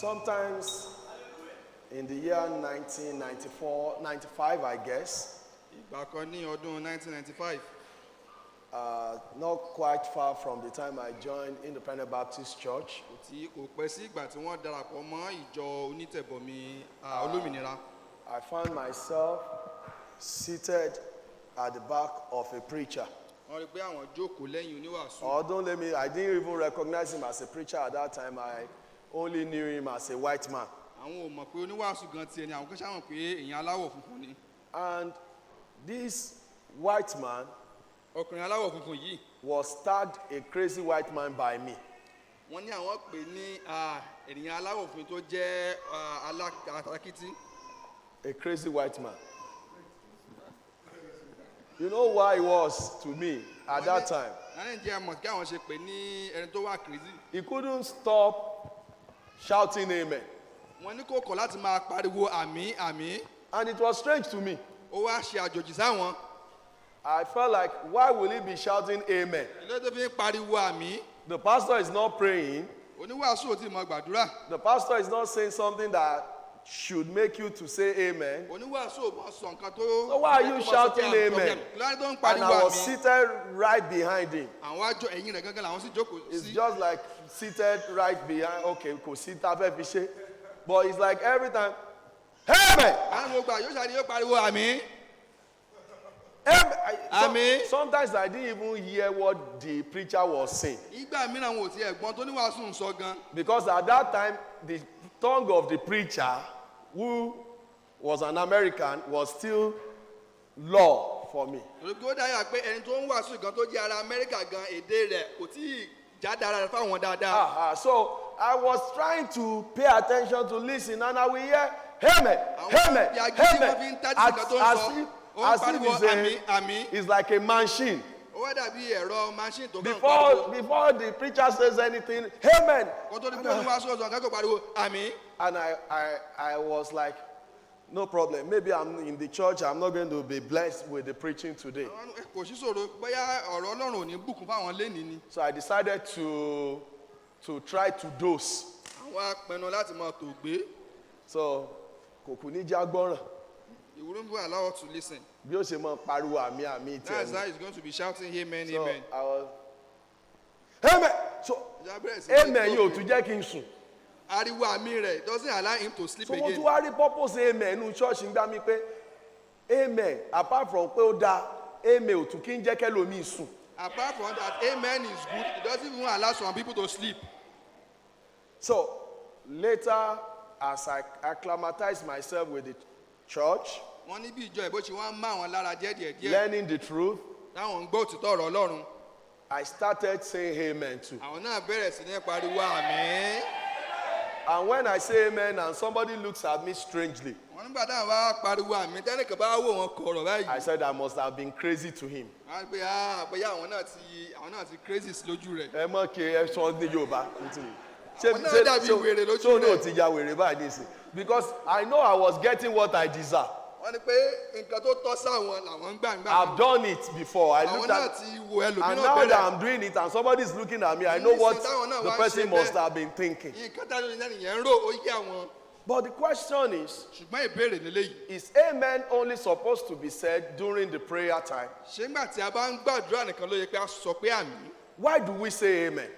Sometimes in the year 1994, 95, I guess, Ìgbà kan ní ọdún 1995. not quite far from the time I joined Independent Baptist Church, Kò pẹ́ sí ìgbà tí wọ́n darapọ̀ mọ́ ìjọ onítẹ̀bọmi olómìnira. I found myself seated at the back of a preacher. Wọ́n rí pé àwọn jókòó lẹ́yìn oníwàásù. I didn't even recognize him as a preacher at that time. I only knew him as a white man. Àwọn ò mọ̀ pé oníwàásù gan tiẹ̀ ni, àwọn kan ṣàmọ̀ pé èèyàn aláwọ̀ funfun ni. And this white man Ọkùnrin aláwọ̀ funfun yìí. was tagged a crazy white man by me. Wọ́n ní àwọn pè ní ènìyàn aláwọ̀ funfun tó jẹ́ alákatakítí. A crazy white man. You know why he was to me at that time? He couldn't stop shouting amen. And it was strange to me. I felt like, why will he be shouting amen? The pastor is not praying. The pastor is not saying something that should make you to say amen. So why are you shouting amen? And I was seated right behind him. It's just like seated right behind. Okay, but it's like every time, amen. Sometimes I didn't even hear what the preacher was saying. Because at that time, the tongue of the preacher, who was an American, was still law for me. So I was trying to pay attention to listen, and I will hear, amen, amen, amen. As if it's like a machine. Before the preacher says anything, amen. And I was like, no problem. Maybe I'm in the church. I'm not going to be blessed with the preaching today. So I decided to try to dose. So, you wouldn't be allowed to listen. That's how he's going to be shouting amen, amen. Amen. So, amen, you to Jack Kinson. Doesn't allow him to sleep again. So, what do I purpose amen? No church in that amen. Apart from amen to King Jack Elomisu. Apart from that, amen is good. It doesn't even allow some people to sleep. So, later, as I acclimatized myself with the church, learning the truth, I started saying amen too. And when I say amen and somebody looks at me strangely, I said I must have been crazy to him. Because I know I was getting what I deserve. I've done it before. I looked at and now that I'm doing it and somebody's looking at me, I know what the person must have been thinking. But the question is amen only supposed to be said during the prayer time? Why do we say amen?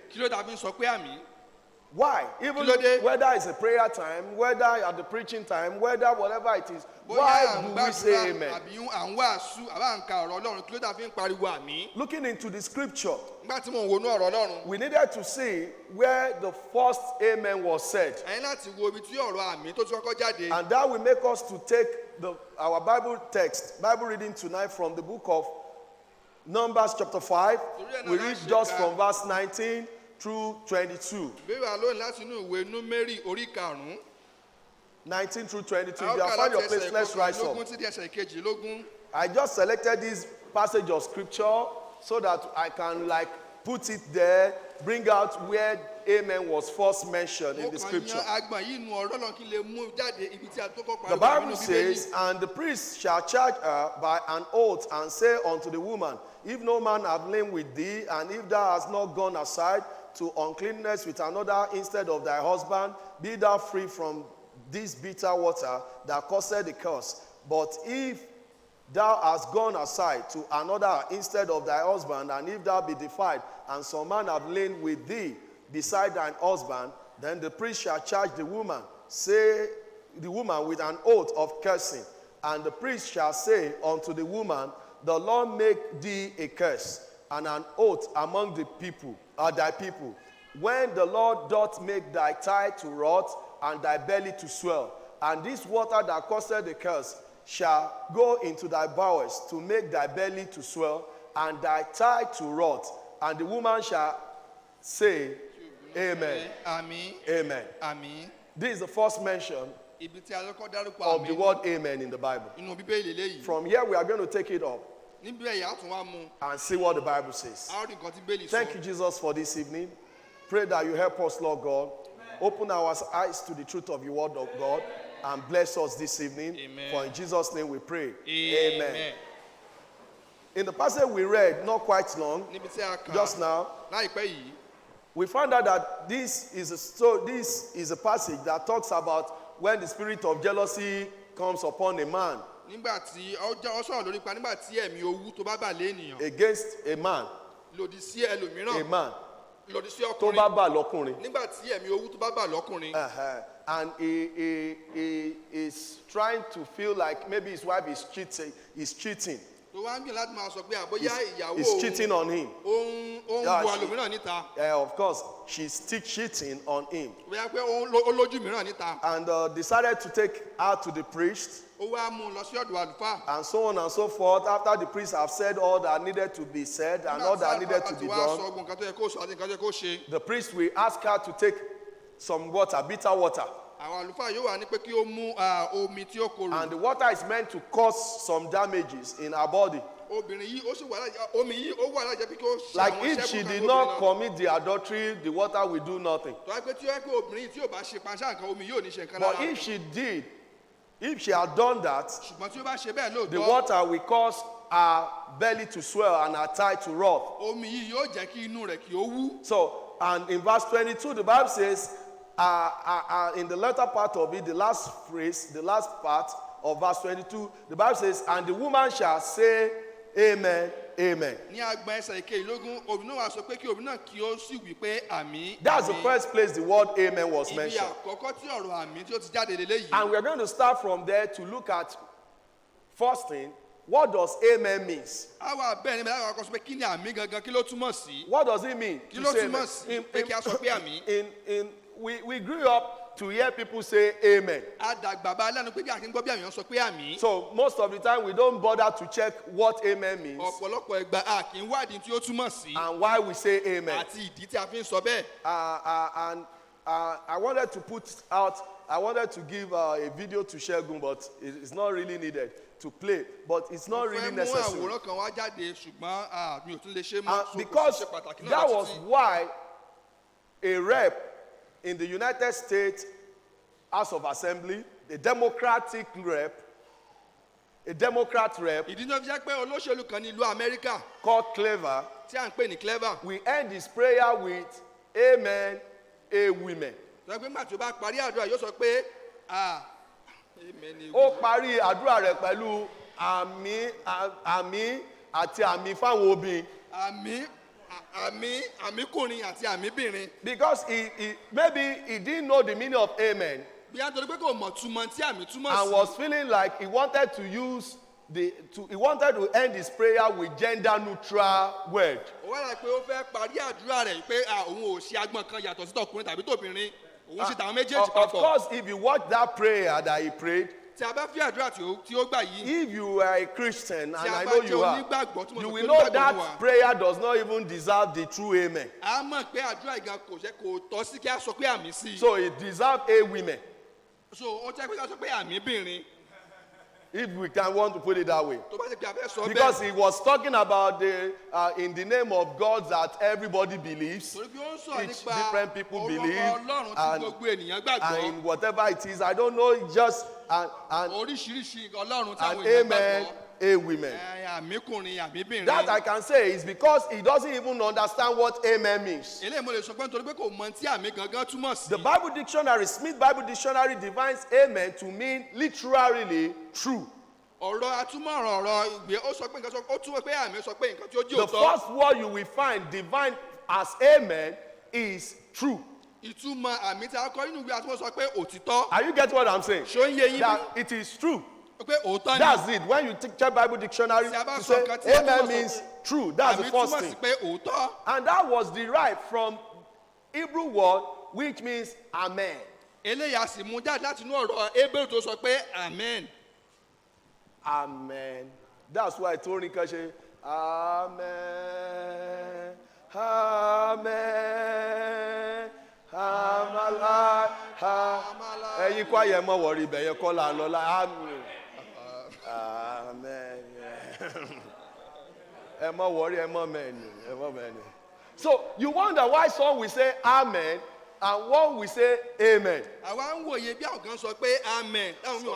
Why? Even whether it's a prayer time, whether at the preaching time, whether whatever it is, why do we say amen? Looking into the scripture, we needed to see where the first amen was said. And that will make us to take our Bible text, Bible reading tonight from the book of Numbers chapter 5. We read just from verse 19 through 22. 19 through 22. If you have found your place, let's rise up. I just selected this passage of scripture so that I can put it there, bring out where amen was first mentioned in the scripture. The Bible says, and the priest shall charge her by an oath and say unto the woman, if no man have lain with thee, and if thou hast not gone aside to uncleanness with another instead of thy husband, be thou free from this bitter water that caused the curse. But if thou hast gone aside to another instead of thy husband, and if thou be defiled, and some man have lain with thee beside thine husband, then the priest shall charge the woman, say the woman with an oath of cursing. And the priest shall say unto the woman, the Lord make thee a curse and an oath among the people, thy people. When the Lord doth make thy thigh to rot and thy belly to swell, and this water that caused the curse shall go into thy bowels to make thy belly to swell and thy thigh to rot, and the woman shall say, Amen. Amen. Amen. Amen. This is the first mention of the word amen in the Bible. From here we are going to take it up and see what the Bible says. Thank you, Jesus, for this evening. Pray that you help us, Lord God. Open our eyes to the truth of your word of God and bless us this evening. Amen. For in Jesus' name we pray. Amen. In the passage we read, not quite long, just now, we found out that this is a passage that talks about when the spirit of jealousy comes upon a man against a man. A man. And he is trying to feel like maybe his wife is cheating. He's cheating on him. Of course, she's still cheating on him. And decided to take her to the priest. And so on and so forth. After the priest have said all that needed to be said and all that needed to be done, the priest will ask her to take some water, bitter water. And the water is meant to cause some damages in her body. Like if she did not commit the adultery, the water will do nothing. But if she did, if she had done that, the water will cause her belly to swell and her thigh to rot. So, and in verse 22, the Bible says, in the latter part of it, the last phrase, the last part of verse 22, the Bible says, and the woman shall say, Amen, Amen. That's the first place the word Amen was mentioned. And we're going to start from there to look at, first thing, what does Amen means? What does it mean? We grew up to hear people say Amen. So most of the time we don't bother to check what Amen means and why we say Amen. I wanted to give a video to Shegun, but it's not really needed to play, but it's not really necessary. Because that was why a rep in the United States House of Assembly, a Democrat rep, called Clever, we end his prayer with Amen, Amen. Ó parí àdúrà rẹ̀ pẹ̀lú àmín àti àmín fáwọn obìnrin. Because maybe he didn't know the meaning of amen. And was feeling like he wanted to use he wanted to end his prayer with gender neutral word. Of course, if you watch that prayer that he prayed, if you are a Christian, and I know you are, you will know that prayer does not even deserve the true amen. So it deserves a women. If we can want to put it that way. Because he was talking about in the name of God that everybody believes, each different people believe, and whatever it is, I don't know, just and amen a women. That I can say is because he doesn't even understand what amen means. The Bible dictionary, Smith Bible Dictionary, defines amen to mean literally true. The first word you will find defined as amen is true. Are you getting what I'm saying? That it is true. That's it. When you check Bible dictionary, you say amen means true. That's the first thing. And that was derived from Hebrew word which means amen. Amen. That's why I told Ronke, say, amen, amen, I'm alive. Hey, you quiet, I'm worried, but you call amen. Amen. I'm not worried, I'm amen. So you wonder why some will say amen and one will say amen.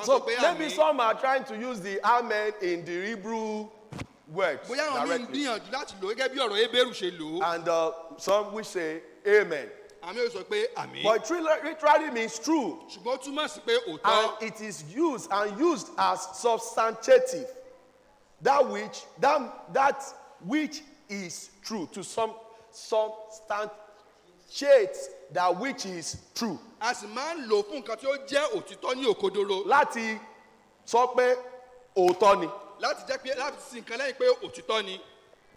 So maybe some are trying to use the amen in the Hebrew words directly. And some will say amen. But it literally means true. And it is used as substantive. That which is true. To some substantiate that which is true. Láti sọ pé òótọ́ ni.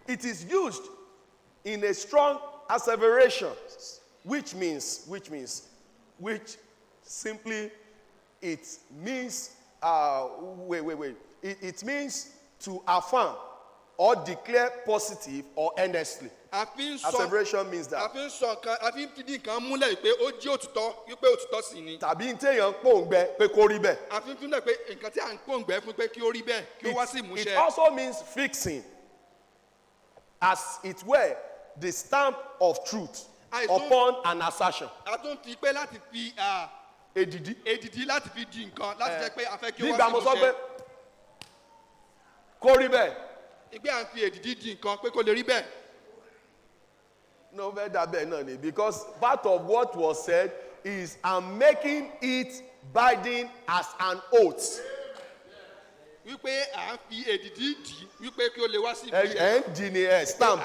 It is used in a strong asseveration, which simply it means it means to affirm or declare positive or earnestly. Asseveration means that. Tàbí n téèyàn pòǹgbẹ pé kó rí bẹ́ẹ̀. It also means fixing, as it were, the stamp of truth upon an assertion. Èdìdí. Nígbà mo sọ pé kó rí bẹ́ẹ̀. No, because part of what was said is I'm making it binding as an oath. Stamp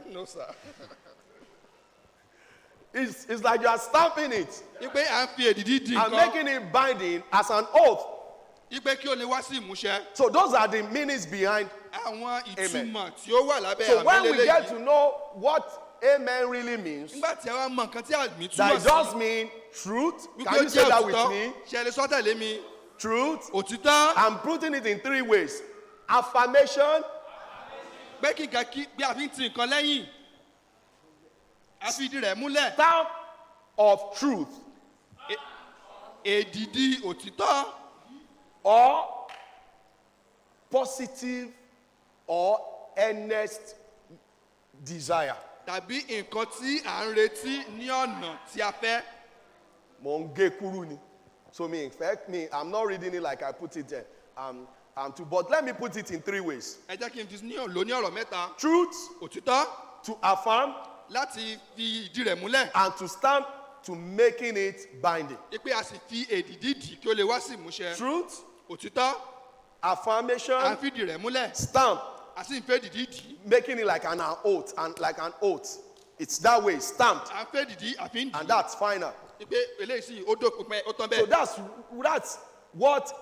No, sir. It's like you are stamping it. I'm making it binding as an oath. So those are the meanings behind amen. So when we get to know what amen really means, that it does mean truth. Can you say that with me? Truth. I'm putting it in three ways. Affirmation. Stamp of truth. Or positive or earnest desire. So I'm not reading it like I put it there. But let me put it in three ways. Truth, to affirm, and to stamp, to making it binding. Truth, affirmation, stamp, making it like an oath, and like an oath. It's that way, stamped, and that's final. So that's what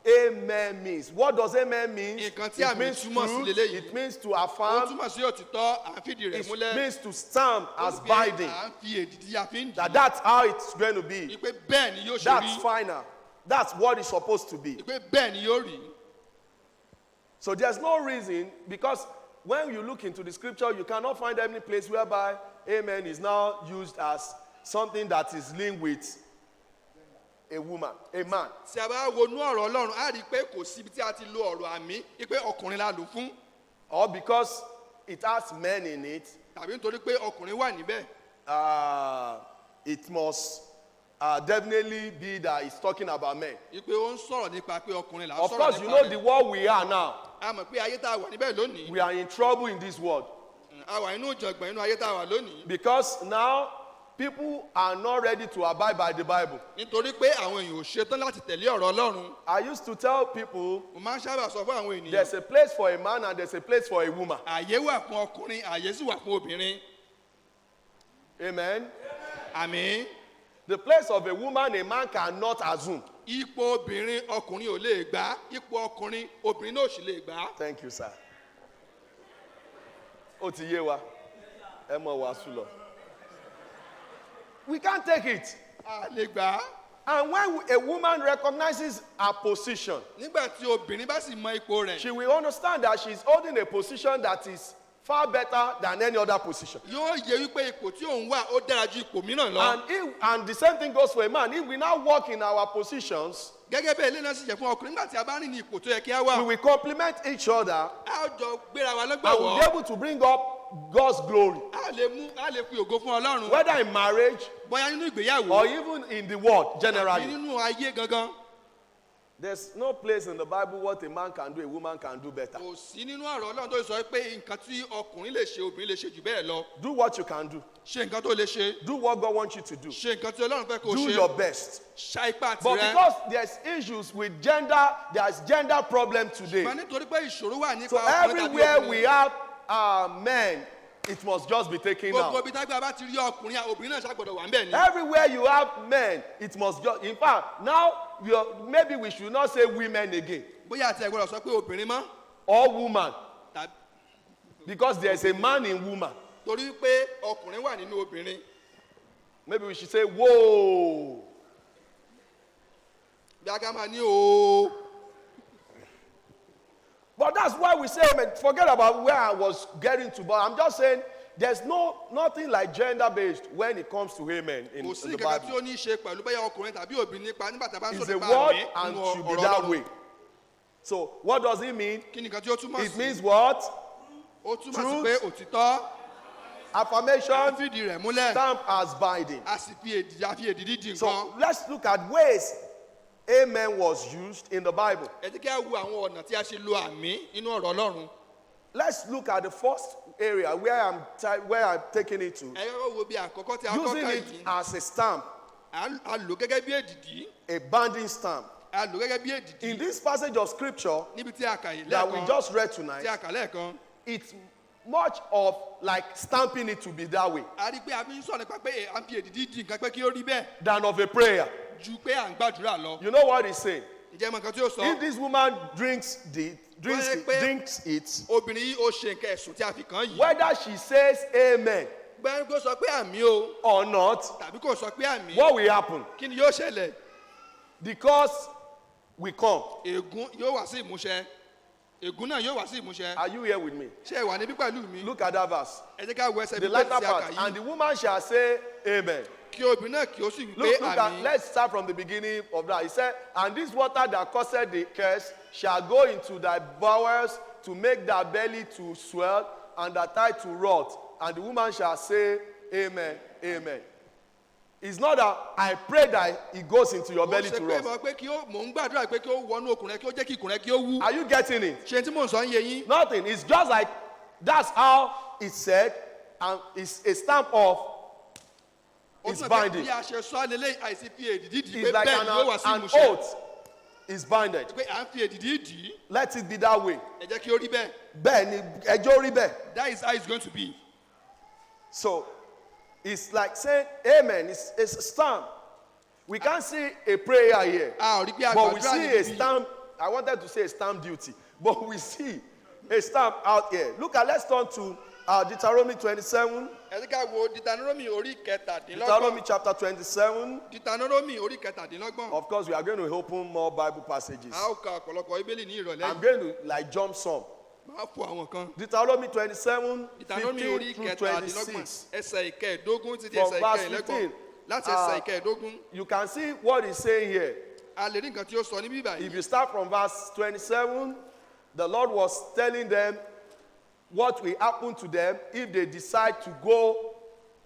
amen means. What does amen mean? It means truth. It means to affirm. It means to stamp as binding. That's how it's going to be. That's final. That's what it's supposed to be. So there's no reason, because when you look into the scripture, you cannot find any place whereby amen is now used as something that is linked with a woman, a man. Or because it has men in it. it must definitely be that he's talking about men. Of course, you know the world we are now. We are in trouble in this world. Because now people are not ready to abide by the Bible. I used to tell people there's a place for a man and there's a place for a woman. Amen. Amen. The place of a woman, a man cannot assume. Thank you, sir. We can't take it. And when a woman recognizes her position, she will understand that she's holding a position that is far better than any other position. And the same thing goes for a man. If we now walk in our positions, we will complement each other and we'll be able to bring up God's glory. Whether in marriage or even in the world generally. There's no place in the Bible what a man can do, a woman can do better. Do what you can do. Do what God wants you to do. Do your best. But because there's issues with gender, there's gender problem today. So everywhere we have men, it must just be taken out. Everywhere you have men, it must just... In fact, now, maybe we should not say women again. Or woman. Because there's a man in woman. Maybe we should say, whoa. But that's why we say, forget about where I was getting to, but I'm just saying there's nothing like gender-based when it comes to amen in the Bible. It's a word and should be that way. So what does it mean? It means what? Truth, affirmation, stamp as binding. So let's look at ways amen was used in the Bible. Let's look at the first area where I'm taking it to. Using it as a stamp, a binding stamp. In this passage of scripture that we just read tonight, it's much of like stamping it to be that way than of a prayer. You know what he's saying? If this woman drinks it, whether she says amen or not, what will happen? Because we come. Are you here with me? Look at that verse. The latter part. And the woman shall say amen. Look at, let's start from the beginning of that. He said, and this water that caused the curse shall go into thy bowels to make thy belly to swell and thy thigh to rot. And the woman shall say, amen, amen. It's not that I pray that it goes into your belly to rot. Are you getting it? Nothing. It's just like, that's how it's said, and it's a stamp of it's binding. It's like an oath. It's binded. Let it be that way. That is how it's going to be. So, it's like saying amen. It's a stamp. We can't see a prayer here. But we see a stamp. I wanted to say a stamp duty. But we see a stamp out here. Let's turn to Deuteronomy 27. Deuteronomy chapter 27. Of course, we are going to open more Bible passages. I'm going to jump some. Deuteronomy 27, 15 through 26. From verse 15. You can see what he's saying here. If you start from verse 27, the Lord was telling them what will happen to them if they decide to go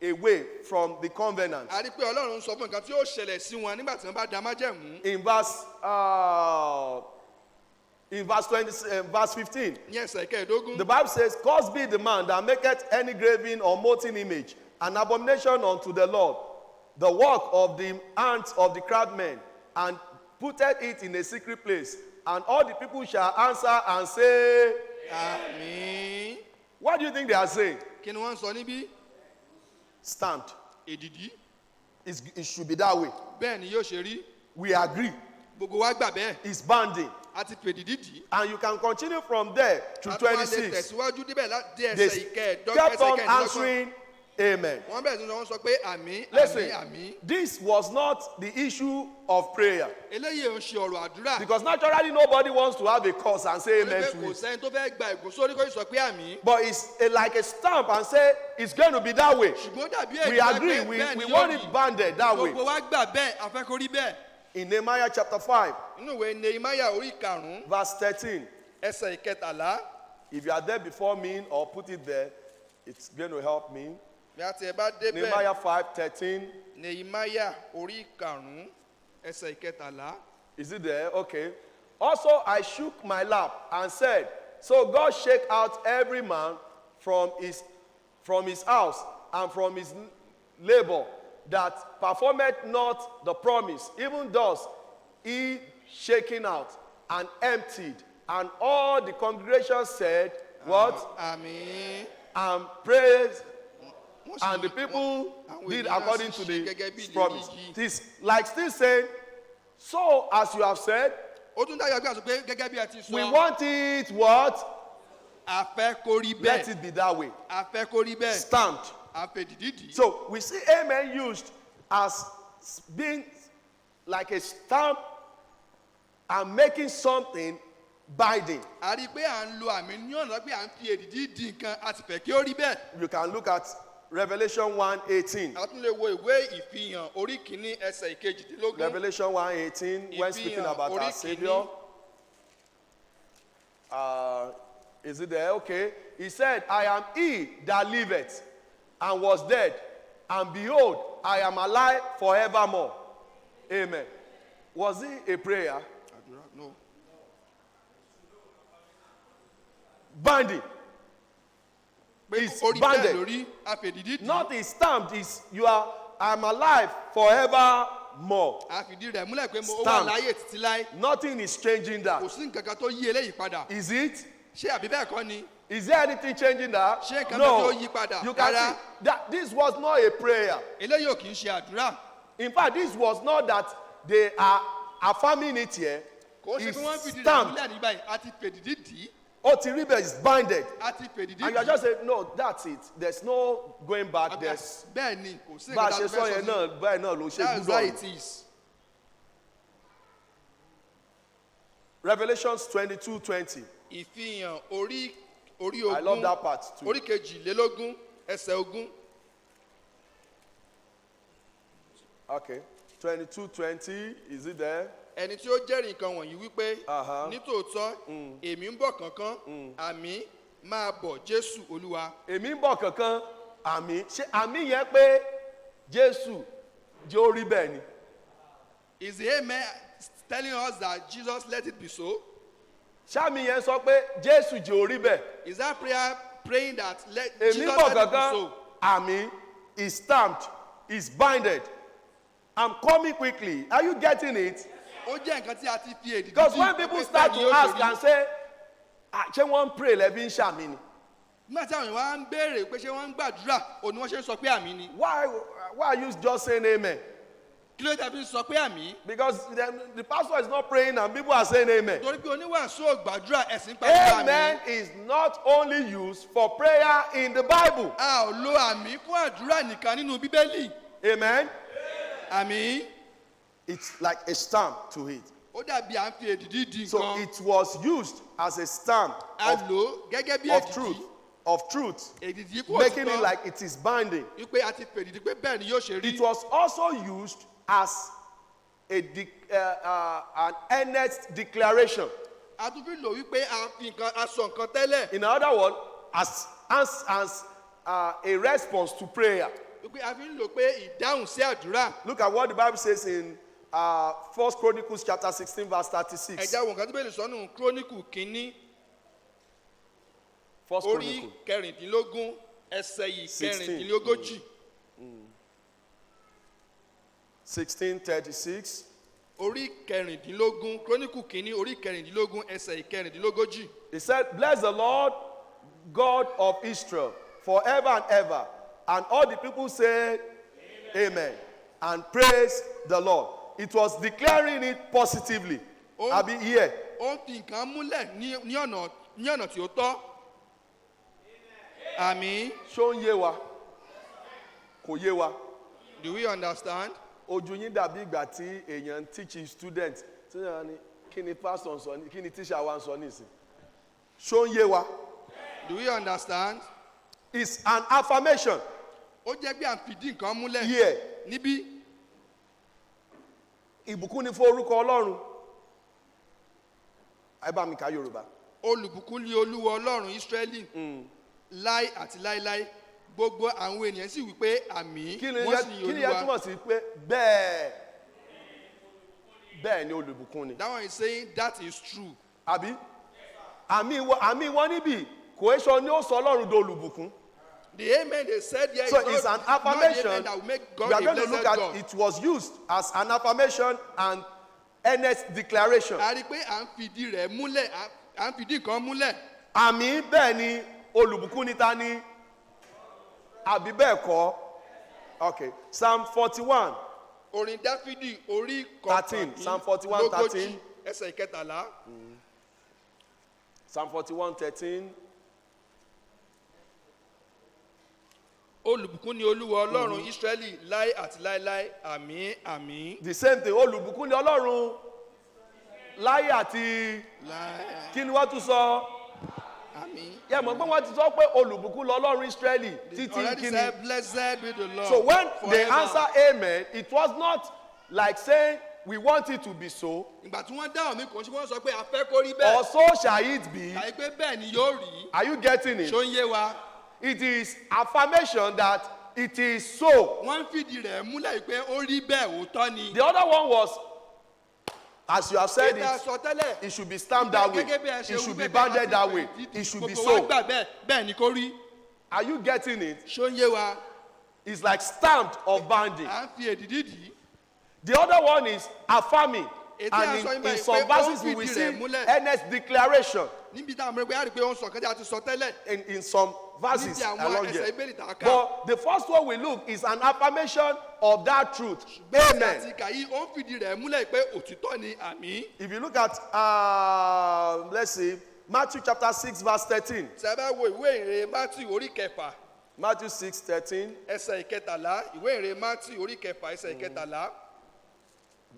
away from the covenant. a rí pé Ọlọ́run sọ fún nǹkan tí ó ṣẹlẹ̀ sí wọn nígbà tí wọ́n bá da májẹ̀mú. In verse 15, ní ẹsẹ̀ kẹẹ̀dógún. the Bible says, "Cursed be the man that maketh any graven or molten image, an abomination unto the Lord, the work of the hands of the craftsmen, and putteth it in a secret place. And all the people shall answer and say, Àmín." What do you think they are saying? Kí ni wọ́n sọ níbí? Stamped. Èdìdí. It should be that way. Bẹ́ẹ̀ ni yóò ṣe rí. We agree. Gbogbo wa gbà bẹ́ẹ̀. It's binding. A ti pè dídì. And you can continue from there to 26. Tẹ̀síwájú débẹ̀ láti They ẹsẹ̀ ìkẹẹ̀dọ́gbọ̀n. kept on answering, Amen. Wọ́n bẹ̀rẹ̀ sí wọ́n sọ pé àmín, Listen, àmín, àmín. this was not the issue of prayer. Eléyìí ò ń ṣe ọ̀rọ̀ àdúrà. Because naturally nobody wants to have a cause and say amen Pé to kò it. sẹ́ni tó fẹ́ gba ègún sórí kó sọ pé àmín. But it's like a stamp and say it's going to be that way. Ṣùgbọ́n dàbí èyí We agree. We want it banded that way. Gbogbo wa gbà bẹ́ẹ̀, a fẹ́ kó rí bẹ́ẹ̀. In Nehemiah chapter 5, Nínú ìwé Nehemiah orí karùn-ún, verse 13. ẹsẹ̀ ìkẹtàlá. If you are there before me or put it there, it's going to help me. Bí a tiẹ̀ bá débẹ̀. Nehemiah 5:13. Nehemiah orí karùn-ún, ẹsẹ̀ ìkẹtàlá. Is it there? Okay. Also I shook my lap and said, so God shake out every man from his house and from his labor that performeth not the promise. Even thus he shaken out and emptied. And all the congregation said, what? Àmín. And praised. And the people did according to the promise. This like still saying, so as you have said, Ó tún dájọ́ bí a sọ pé gẹ́gẹ́ bí a ti sọ. we want it what? A fẹ́ kó rí bẹ́ẹ̀. Let it be that way. A fẹ́ kó rí bẹ́ẹ̀. Stamped. A fẹ́ dídì. So we see amen used as being like a stamp and making something binding. A rí i pé à ń lo àmì ní ọ̀nà pé à ń fi èdìdí di nǹkan a sì fẹ́ kí ó rí bẹ́ẹ̀. You can look at Revelation 1:18. A tún lè wo ìwé ìfihàn orí kìíní ẹsẹ̀ ìkejìdínlógún. Revelation 1:18, when speaking about our Savior. Is it there? Okay. He said, I am he that liveth and was dead, and behold, I am alive forevermore. Amen. Was it a prayer? No. Binding. It's banded. Not is stamped. Is you are. I'm alive forevermore. Stamped. Nothing is changing that. Is it? Is there anything changing that? No. You can see that this was not a prayer. In fact, this was not that they are affirming it here. It's stamped. Otiribe is binded. And you are just saying, no, that's it. There's no going back. There's that's why it is. Revelations 22:20. I love that part too. Okay. 22:20. Is it there? Ẹni tí ó jẹ́rìí nǹkan wọ̀nyí wípé nítòótọ́ èmi ń bọ̀ kánkán àmì máa bọ̀ Jésù Olúwa. Èmi ń bọ̀ kánkán àmì ṣé àmì yẹn pé Jésù jẹ́ ó rí bẹ́ẹ̀ ni. Is the amen telling us that Jesus let it be so? Ṣáàmì yẹn sọ pé Jésù jẹ́ ó rí bẹ́ẹ̀. Is that prayer praying that Jesus Èmi ń let bọ̀ it be kánkán so? àmì is stamped, is binded. I'm coming quickly. Are you getting it? Because when people start to ask and say, ṣé wọ́n ń pray lẹ́bí ń ṣàmì ni? Why are you just saying amen? Because the pastor is not praying and people are saying amen. Amen is not only used for prayer in the Bible. Amen. Àmín. It's like a stamp to it. So it was used as a stamp of truth, making it like it is binding. It was also used as an earnest declaration. In other words, as a response to prayer. Look at what the Bible says in 1 Chronicles chapter 16 verse 36. 1 Chronicles 16:36. He said, "Bless the Lord God of Israel forever and ever." And all the people said, Amen. And praise the Lord. It was declaring it positively. I'll be here. Amen. Shon yewa. Ko yewa. Do we understand? Ojú yín dàbí ìgbà tí èèyàn teach student. Kí ni pastor sọ ní, kí ni teacher wa sọ nísìn. Shon yewa. Do we understand? It's an affirmation. Here. Níbí. Ìbùkún ni fún orúkọ Ọlọ́run. Ẹ bá mi ka Yorùbá. Olùbùkún ni Olúwa Ọlọ́run Ísírẹ́lì. Láí àti láíláí. Gbogbo àwọn ènìyàn sì wí pé àmín. Kí ni yẹn túmọ̀ sí pé bẹ́ẹ̀ ni olùbùkún ni. That one is saying that is true. Àbí? Àmì wọn níbí kò é sọ ni ó sọ Ọlọ́run do olùbùkún. The amen they said here so it's an affirmation. That will make God we are going to look at God. it was used as an affirmation and earnest declaration. A rí pé à ń fìdí rẹ̀ múlẹ̀, à ń fìdí nǹkan múlẹ̀. Àmì bẹ́ẹ̀ ni olùbùkún ni ta ni àbí bẹ́ẹ̀ kọ́. Okay, Psalm 41. Orin Dáfídì orí 13. Psalm 41, 13. Ẹsẹ̀ ìkẹtàlá. Psalm 41, 13. Olùbùkún ni Olúwa Ọlọ́run Ísírẹ́lì láé àti láéláé. Àmín, àmín. The same thing. Olùbùkún ni Ọlọ́run láé àti kí ni wọ́n tún sọ? Àmín. Yẹ mọ̀ pé wọ́n ti sọ pé olùbùkún lọ Ọlọ́run Ísírẹ́lì títí kí ni. Blessed be the Lord. So when they answer amen, it was not like saying we want it to be so. Ìgbà tí wọ́n dáhùn mi kò ń ṣe wọ́n sọ pé a fẹ́ kó rí bẹ́ẹ̀. Or so shall it be. Àyè pé bẹ́ẹ̀ ni yóò rí. Are you getting it? Ṣó ń yé wa? It is affirmation that it is so. Wọ́n fìdí rẹ̀ múlẹ̀ pé ó rí bẹ́ẹ̀ òótọ́ ni. The other one was, as you have said it should be stamped that way. It should be bounded that way. It should be so. Bẹ́ẹ̀ ni kó rí. Are you getting it? Ṣó ń yé wa? It's like stamped of bounding. À ń fi èdìdì dì í. The other one is affirming. And in some verses we will see earnest declaration. Níbi tá a mọ̀ pé a rí pé ó ń sọ kẹ́tẹ́ àti sọ tẹ́lẹ̀. In some verses along here. But the first one we look is an affirmation of that truth. Amen. If you look at, let's see, Matthew chapter 6 verse 13. Matthew 6, 13.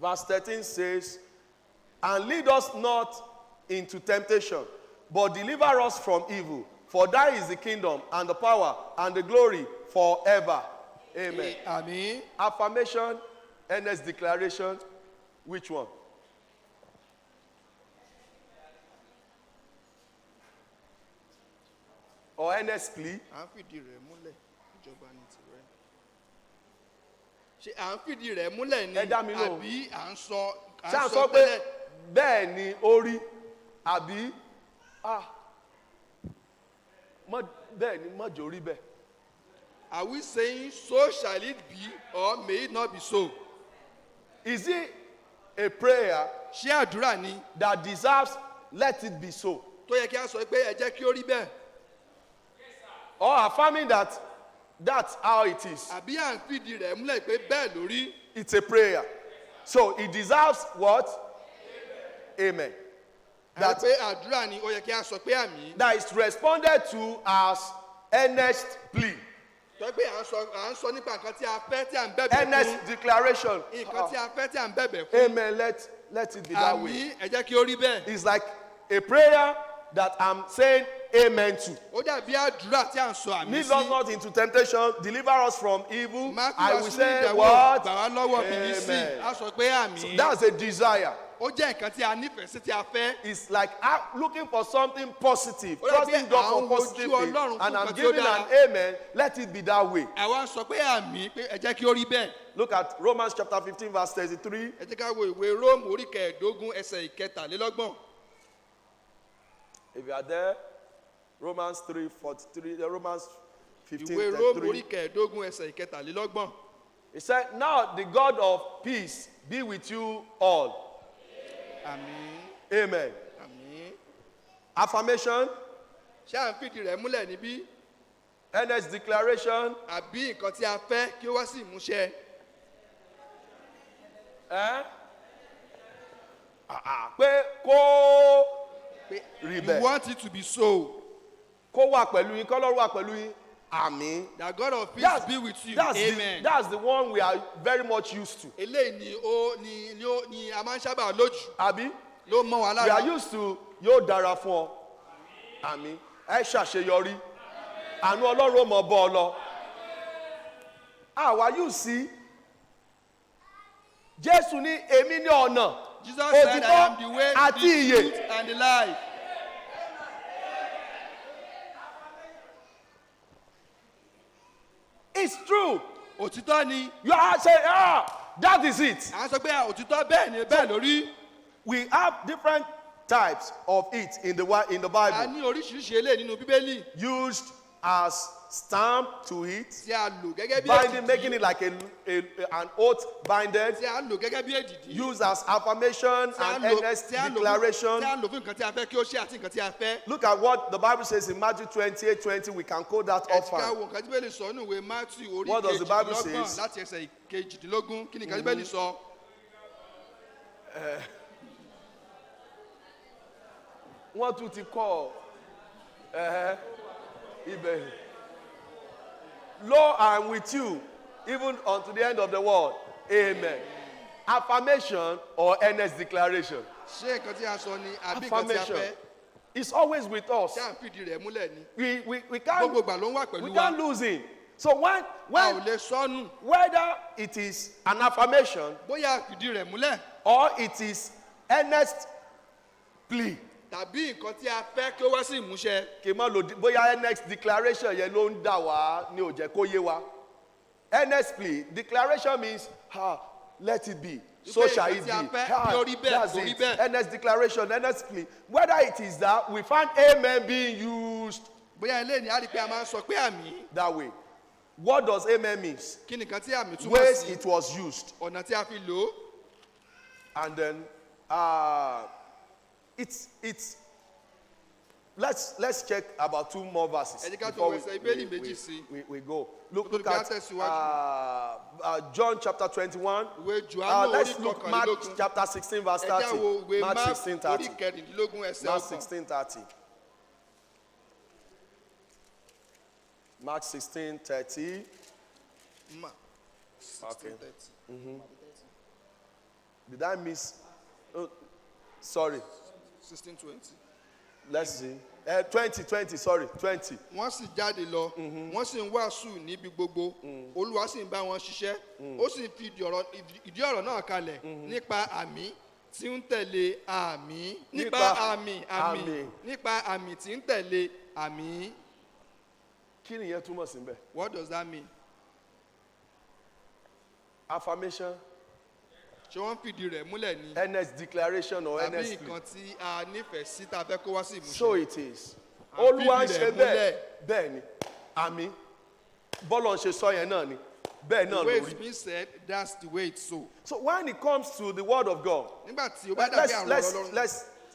Verse 13 says, "And lead us not into temptation, but deliver us from evil. For thine is the kingdom and the power and the glory forever." Amen. Amen. Affirmation, earnest declaration. Which one? Or earnest plea? À ń fìdí rẹ̀ múlẹ̀ ni àbí à ń sọ pé bẹ́ẹ̀ ni ó rí àbí bẹ́ẹ̀ ni mọ́jọ́ rí bẹ́ẹ̀. Are we saying so shall it be or may it not be so? Is it a prayer ṣé àdúrà ni that deserves let it be so? Tó yẹ kí a sọ pé ẹ jẹ́ kí ó rí bẹ́ẹ̀. Or affirming that that's how it is. Àbí à ń fìdí rẹ̀ múlẹ̀ pé bẹ́ẹ̀ ló rí. It's a prayer. So it deserves what? Amen. That pé àdúrà ni ó yẹ kí a sọ pé àmín. That is responded to as earnest plea. Tó pé à ń sọ nípa nǹkan tí a fẹ́ tí à ń bẹ̀bẹ̀ fún. Earnest declaration. Nǹkan tí a fẹ́ tí à ń bẹ̀bẹ̀ fún. Amen. Let it be that way. Àmín, ẹ jẹ́ kí ó rí bẹ́ẹ̀. It's like a prayer that I'm saying amen to. Ó dàbí àdúrà tí à ń sọ àmì Lead sí. us not into temptation, deliver us from evil. Má kí I wá will sínú say ìdẹ̀wò, what? gbà wá lọ́wọ́ bìlísì. Amen. A sọ pé àmì. So that's a desire. Ó jẹ́ nǹkan tí a nífẹ̀ẹ́ sí tí a fẹ́. It's like I'm looking for something positive, Ó dàbí trusting God àwọn for ojú positive things, Ọlọ́run and fún I'm nǹkan tí ó giving dára. an amen. Let it be that way. Àwa ń sọ pé àmì pé ẹ jẹ́ kí ó rí bẹ́ẹ̀. Look at Romans chapter 15 verse 33. Ẹ jẹ́ ká wo ìwé Róòmù orí kẹẹ̀ẹ́dógún ẹsẹ̀ ìkẹtàlélọ́gbọ̀n. If you are there, Romans 3:43, Romans Ìwé Róòmù 15:33. orí kẹẹ̀ẹ́dógún ẹsẹ̀ ìkẹtàlélọ́gbọ̀n. He said, "Now the God of peace be with you all." Àmín. Amen. Àmín. Affirmation, Ṣé à ń fìdí rẹ̀ múlẹ̀ níbí? earnest declaration, Àbí nǹkan tí a fẹ́ kí ó wá sí ìmúṣẹ? pé kó Pé rí you bẹ́ẹ̀. want it to be so. Kó wà pẹ̀lú yín, kọ́lọ́run wà pẹ̀lú yín. Àmín. That God of peace That's, be with you. that's, Amen. that's the one we are very much used to. Eléyìí ni a máa ń sábà lójú. Àbí? Ló mọ́ wa We are lára. used to yóò dára fún ọ. Àmín. Ẹ ṣàṣeyọrí. Àánú Ọlọ́run ò mọ̀ bọ́ ọ lọ. Àwa yóò sí. Jésù ní èmi ní ọ̀nà. Jesus said, I am the way, àti the ìyè. truth, and the life. It's true. Òtítọ́ ni. You are saying, that is it. À ń sọ pé òtítọ́ bẹ́ẹ̀ ni bẹ́ẹ̀ lórí. We have different types of it in the A Bible. ní oríṣiríṣi eléyìí nínú Bíbélì Used as stamp to it, tí a lò gẹ́gẹ́ bí binding, making èdìdì. it like an oath binded, Tí a lò gẹ́gẹ́ bí èdìdì. used as affirmation Tí a and lò- earnest tí a lò fún- declaration. Tí a lò fún nǹkan tí a fẹ́ kí ó ṣe àti nǹkan tí a fẹ́. Look at what the Bible says in Matthew 28:20. We can quote that Ẹ ti ká often. wo nǹkan tí Bíbélì sọ nínú ìwé Matthew orí What does the Bible kejìdínlọ́gbọ̀n says? láti ẹsẹ̀ kejìdínlógún. Kí ni nǹkan tí Bíbélì sọ? Wọ́n tún ti kọ́ ibẹ̀. Lo, I am with you even unto the end of the world. Amen. Affirmation or earnest declaration. Ṣé nǹkan tí a sọ ni àbí nǹkan tí a Affirmation. fẹ́? It's always with us. Tí à ń fìdí rẹ̀ múlẹ̀ ni. We Gbogbo can't ìgbà ló ń wà we pẹ̀lú can't wa. lose him. So A ò lè sọnù. whether it is an affirmation Bóyá a fìdí rẹ̀ múlẹ̀ or it is earnest plea, tàbí nǹkan tí a fẹ́ kí ó wá sí ìmúṣẹ. kì í mọ̀ lòdì bóyá earnest declaration yẹn ló ń dà wá ní ó jẹ́ kó yé wa. Earnest plea, declaration means let it be. So Wípé shall nǹkan it tí a be. fẹ́ kí ó rí bẹ́ẹ̀, That's kó rí it. bẹ́ẹ̀. Earnest declaration, earnest plea. Whether it is that, we find amen being used Bóyá eléyìí ni a rí pé a máa ń sọ pé àmì. that way. What does amen mean? Kí ni nǹkan tí àmì túmọ̀ Ways sí? it was used. Ọ̀nà tí a fi lò ó. And then it's let's check about two more verses Ẹ jẹ́ ká before tún ẹsẹ̀ Bíbélì méjì sí. we go. Look Kó tó di pé a at tẹ̀síwájú. John chapter 21. Ìwé Jòhánù orí Let's look Mark kọkànlélógún. chapter 16 verse Ẹ já wo 30. ìwé Mark Mark 16:30. orí kẹrìndínlógún ẹsẹ̀ Mark ọgbọ̀n. 16:30. Mark 16:30. Mark 16:30. Did I miss? Oh, sorry. 16:20. Let's see. 20. Sorry, 20. Wọ́n sì jáde lọ, wọ́n sì ń wàásù níbi gbogbo, Olúwa sì ń bá wọn ṣiṣẹ́, ó sì ń fi ìdí ọ̀rọ̀ náà kalẹ̀ nípa àmì tí ń tẹ̀lé àmì, nípa àmì, nípa àmì tí ń tẹ̀lé àmì. Kí ni ìyẹn túmọ̀ sí bẹ́ẹ̀? What does that mean? Affirmation, Ṣé wọ́n fìdí rẹ̀ múlẹ̀ ni? earnest declaration or Tàbí earnest plea? nǹkan tí a nífẹ̀ẹ́ sí tá a fẹ́ kó wá sí ìmúṣẹ? So it is. À ń Olúwa ń fìdí ṣe rẹ̀ bẹ́ẹ̀. múlẹ̀. Bẹ́ẹ̀ ni. Àmín. Bọ́lọ̀ ń ṣe sọ yẹn náà ni. Bẹ́ẹ̀ náà The way ló it's rí. been said, that's the way it's so. So when it comes to the word of God, Nígbà tí o bá dàbí àrùn Ọlọ́run,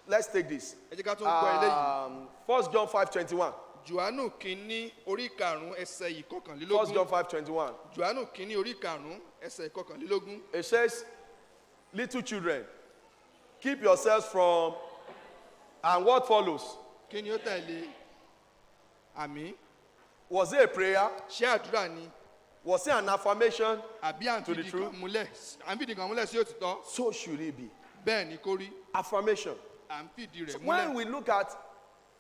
let's take this. ẹ jẹ́ ká tún gbọ́ eléyìí. 1 John 5:21. Jòhánù kínní orí karùn-ún ẹsẹ̀ 1 John ìkọkànlélógún. 5:21. Jòhánù kínní orí karùn-ún ẹsẹ̀ ìkọkànlélógún. It says, little children, keep yourselves from, and what follows? Kí ni ó tẹ̀lé? Àmì. Was it a prayer? Ṣé àdúrà ni? Was it an affirmation? Àbí à ń To the fìdí truth. kan múlẹ̀? À ń fìdí kan múlẹ̀ sí òtítọ́. So should it be. Bẹ́ẹ̀ ni kó rí. Affirmation. À ń fìdí rẹ̀ When múlẹ̀. we look at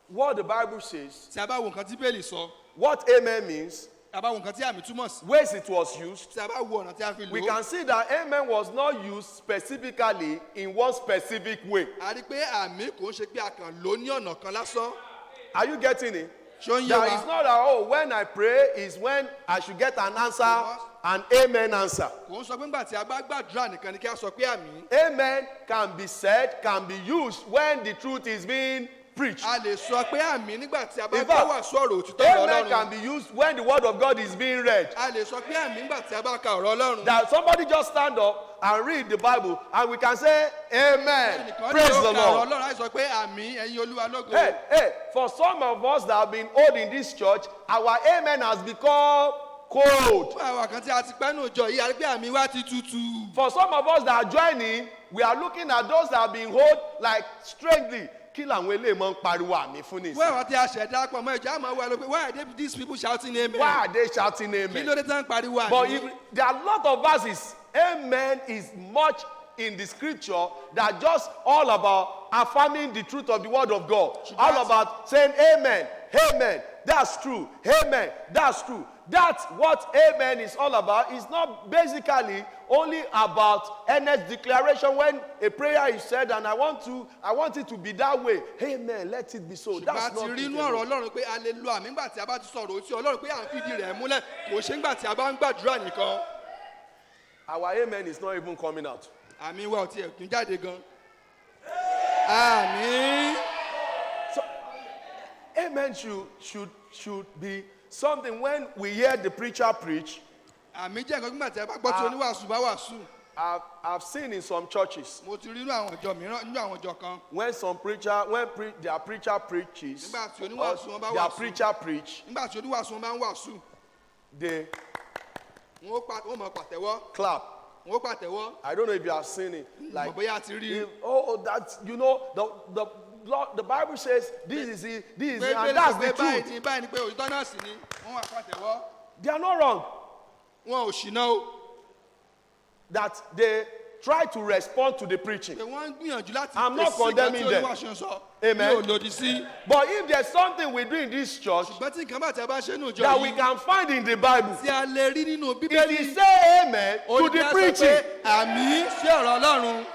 what the Bible says, tí a bá wo nǹkan tí Bíbélì sọ, what amen means, tí a bá wo nǹkan tí àmì túmọ̀ sí, ways it was used, tí a bá wo ọ̀nà tí a fi lò ó, we can see that amen was not used specifically in one specific way. a rí pé àmì kò ń ṣe pé a kàn lò ó ní ọ̀nà kan lásán. Are you getting it? Ṣó ń yé That wa? it's not that, oh, when I pray is when I should get an answer, an amen answer. Kò ń sọ pé nígbà tí a bá gbàdúrà nìkan ni kí a sọ pé àmì. Amen can be said, can be used when the truth is being preached. A lè sọ pé àmì nígbà tí a bá In gbọ́ fact, wàásù ọ̀rọ̀ òtítọ́ ọ̀rọ̀ amen Ọlọ́run. can be used when the word of God is being read. A lè sọ pé àmì nígbà tí a bá ka ọ̀rọ̀ Ọlọ́run. That somebody just stand up and read the Bible and we can say amen. Praise the Lord. Ọlọ́run á sọ pé àmì ẹ̀yin Olúwa lógo. Hey, for some of us that have been old in this church, our amen has become cold. Fún àwọn kan tí a ti pẹ́ nù jọ yìí, a rí pé àmì wa ti tutù. For some of us that are joining, we are looking at those that have been old like strangely. Kí làwọn eléyìí máa ń pariwo àmì fún ní Fún àwọn tí a ṣẹ̀dá pọ̀ mọ́ ìjọ àmọ́ wa ló pé why are these people shouting amen? Why are they shouting Kí amen? ló dé tán pariwo àmì? But there are a lot of verses. Amen is much in the scripture that just all about affirming the truth of the word of God. All about saying amen, amen, that's true, amen, that's true. That's what amen is all about. It's not basically only about earnest declaration when a prayer is said and I want it to be that way. Amen, let it be so. That's not ṣùgbọ́n a ti rí inú ọ̀rọ̀ Ọlọ́run pé a lè lo àmì nígbà tí a bá ti sọ̀rọ̀ òtí Ọlọ́run pé à ń fìdí rẹ̀ múlẹ̀ kò ṣe nígbà tí a bá ń gbàdúrà nìkan. Our amen is not even coming out. Àmì wa ò tiẹ̀ tún jáde gan. Àmì. So, amen should be something when we hear the preacher preach. Àmì jẹ́ nǹkan nígbà tí a bá gbọ́ tí oníwàásù bá wàásù. I've seen in some churches. Mo ti rí inú àwọn ìjọ mìíràn nínú àwọn ìjọ kan. When their preacher preaches, Nígbà tí oníwàásù wọn bá their wàásù. preacher preach, Nígbà tí oníwàásù wọn bá ń wàásù. they Wọ́n mọ̀ pàtẹ́wọ́. clap. Wọ́n pàtẹ́wọ́. I don't know if you have seen it. Like, Mọ̀ bóyá a ti rí. that's the Bible says this is it, and that's the truth. Báyìí ni pé òtítọ́ náà sì ni wọ́n wà pàtẹ́wọ́. They are not wrong. Wọn ò ṣìnà o. That they try to respond to the preaching. Pé wọ́n ń gbìyànjú láti I'm not condemning them. Amen. Mi ò lòdì sí. But if there's something we do in this church Ṣùgbọ́n tí nǹkan bá ti a bá ṣe nínú ìjọ that we yìí. can find in the Bible, Tí a lè rí nínú it Bíbélì. is say amen to the preaching. Àmì sí ọ̀rọ̀ Ọlọ́run.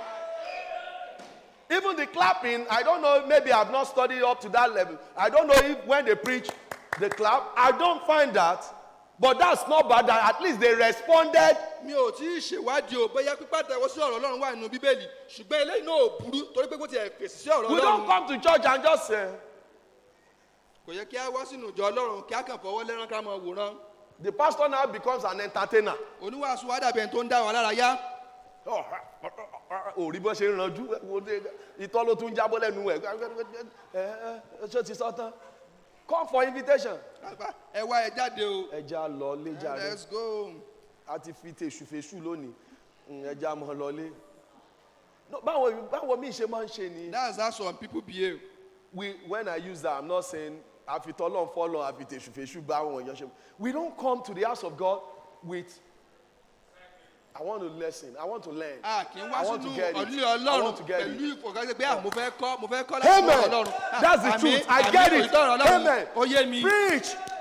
Even the clapping, I don't know, maybe I've not studied up to that level. I don't know if when they preach, they clap. I don't find that. But that's not bad. That at least they responded. Mi ò tí ì ṣèwádìí o bóyá pípàtẹ́wọ́ sí ọ̀rọ̀ Ọlọ́run wà nínú Bíbélì. Ṣùgbọ́n eléyìí náà ò burú torí pé kò tiẹ̀ fèsì sí ọ̀rọ̀ We don't Ọlọ́run. come to church and just say, Kò yẹ kí a wá sínú ìjọ Ọlọ́run kí a kàn fọwọ́ lẹ́rán ká máa wòran. the pastor now becomes an entertainer. Oníwàásù wa dàbí ẹni tó ń dá wa lára yá. Òrí bó ṣe ń ranjú, ìtọ́ ló tún jábọ́ lẹ́nu ẹ̀. Ṣé ti sọ tán? Come for invitation. Ẹ wá ẹ jáde o. Ẹja lọ lé jàre. Let's go. A ti fi tèṣùfèṣù lónìí. Ẹja mọ̀ lọ lé. Báwo mi ṣe máa ń ṣe ni? That's how some people behave. When I use that, I'm not saying àfitọ́lọ́n fọ́lọ́n àfitèṣùfèṣù bá àwọn èèyàn ṣe. We don't come to the house of God with I want to listen. I want to learn. Kì í wá I want sínú to get it. ọ̀lú I want Ọlọ́run to get it. pẹ̀lú ìfọ̀kànṣe pé mo fẹ́ kọ́ láti Amen. ọ̀rọ̀ Ọlọ́run. That's the truth. I get it. Amen. Ó yé mi.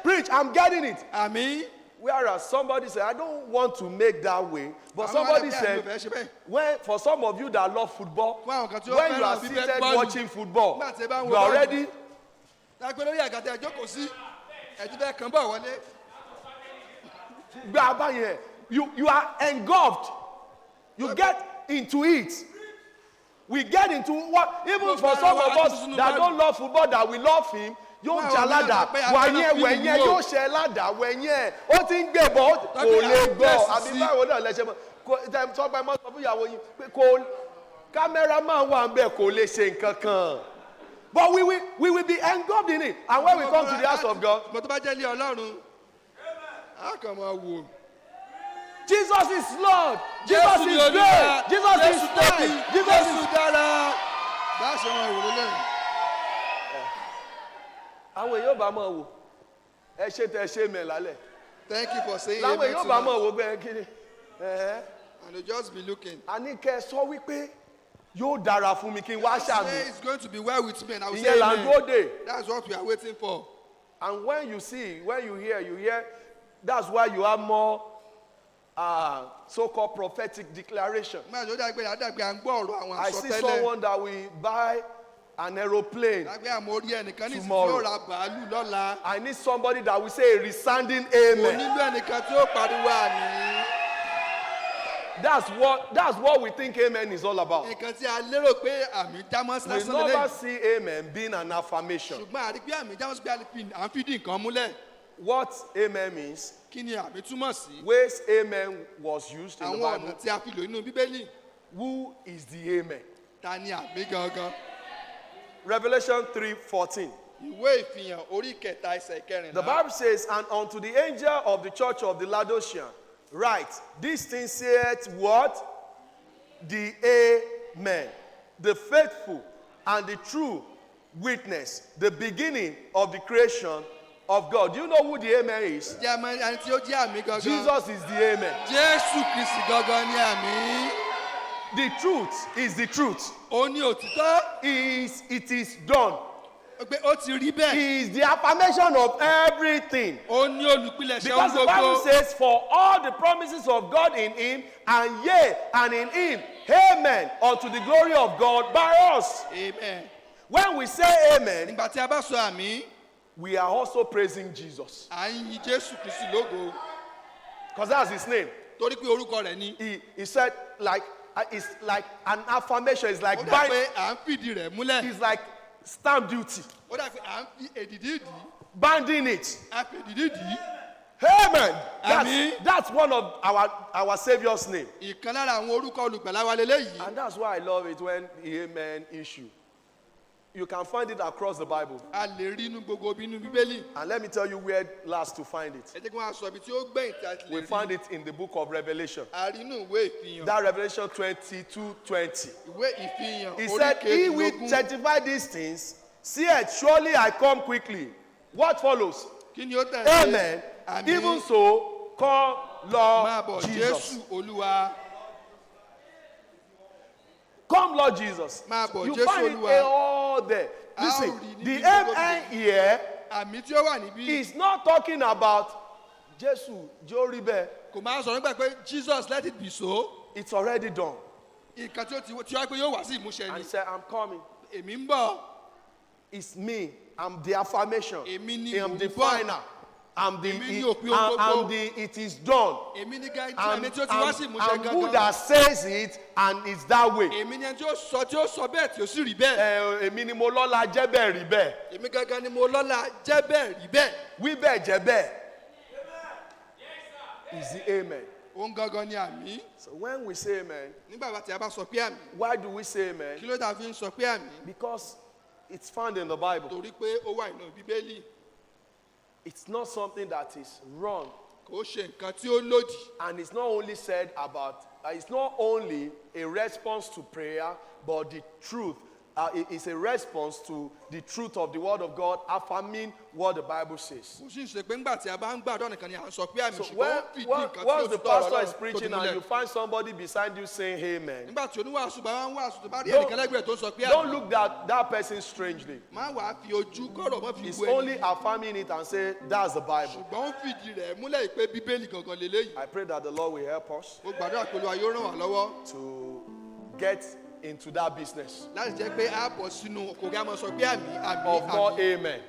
Preach. I'm getting it. Àmín. Whereas somebody said, I don't want to make that way. But somebody said, for some of you that love football, when you are seated watching football, you are already. You are engulfed. You get into it. We get into what, even for some of us that don't love football, that we love him, yóò jalada wẹ̀nyẹn yóò ṣe ládàá wẹ̀nyẹn ó ti ń gbé bọ́ kò lè gbọ́ àbí báwo náà lẹ́sẹ̀ mọ́ sọ pé mọ́ sọ fún ìyàwó yín pé kò kámẹ́rà máa wà ń bẹ̀ kò lè ṣe nǹkan kan. But we will be engulfed in it, and when we come to the house of God. Mo tó bá jẹ́ ilé Ọlọ́run á kàn máa wò. Jesus is Lord. Jesus is great. Jesus is mighty. Jesus is dára. Bá a ṣe wọn ìwòrán lẹ́yìn. Àwọn èèyàn bá mọ̀ wò ẹ ṣe tẹ ṣe mẹ́ lálẹ́. Thank you for saying amen. Láwọn èèyàn bá mọ̀ tonight. wò gbẹ kiri. And you just be looking. A ní kẹ́ ẹ sọ wípé Yóò dára fún mi kí n wá ṣàmì. It's going to be well with me and I will say Ìyẹn là ń dúró dè. That's what we are waiting for. And when you hear, that's why you have more so-called prophetic declaration. I see someone that will buy an aeroplane tomorrow. I need somebody that will say a resounding amen. That's what we think amen is all about. We never see amen being an affirmation. What amen means, ways amen was used in the Bible. Who is the amen? Revelation 3:14. The Bible says, and unto the angel of the church of the Laodicean, write, this thing saith what? The Amen. The faithful and the true witness, the beginning of the creation of God. Do you know who the Amen is? Jesus is the Amen. The truth is the truth. It is done. He is the affirmation of everything. Because the Bible says, for all the promises of God in him, and yea, and in him, amen, unto the glory of God by us. Amen. When we say amen, we are also praising Jesus. Because that's his name. He said, it's like an affirmation. It's like it's like stamp duty. Banding it. Amen. That's one of our Savior's name. And that's why I love it when the amen issue. You can find it across the Bible. And let me tell you where last to find it. We find it in the book of Revelation. That Revelation 22:20. He said, he will certify these things. See it, surely I come quickly. What follows? Amen. Even so, come Lord Jesus. Come, Lord Jesus. You find it all there. Listen, the amen here is not talking about Jesus, Jesus, let it be so. It's already done. And he said, I'm coming. It's me. I'm the affirmation. I'm the final. It is done. I'm who that says it, and it's that way. Is the amen. So when we say amen, why do we say amen? Because it's found in the Bible. It's not something that is wrong. And it's not only said about, it's not only a response to prayer, but the truth. It's a response to the truth of the Word of God, affirming what the Bible says. So once the pastor is preaching and you find somebody beside you saying amen, don't look at that person strangely. It's only affirming it and say, that's the Bible. I pray that the Lord will help us to get into that business of more amen.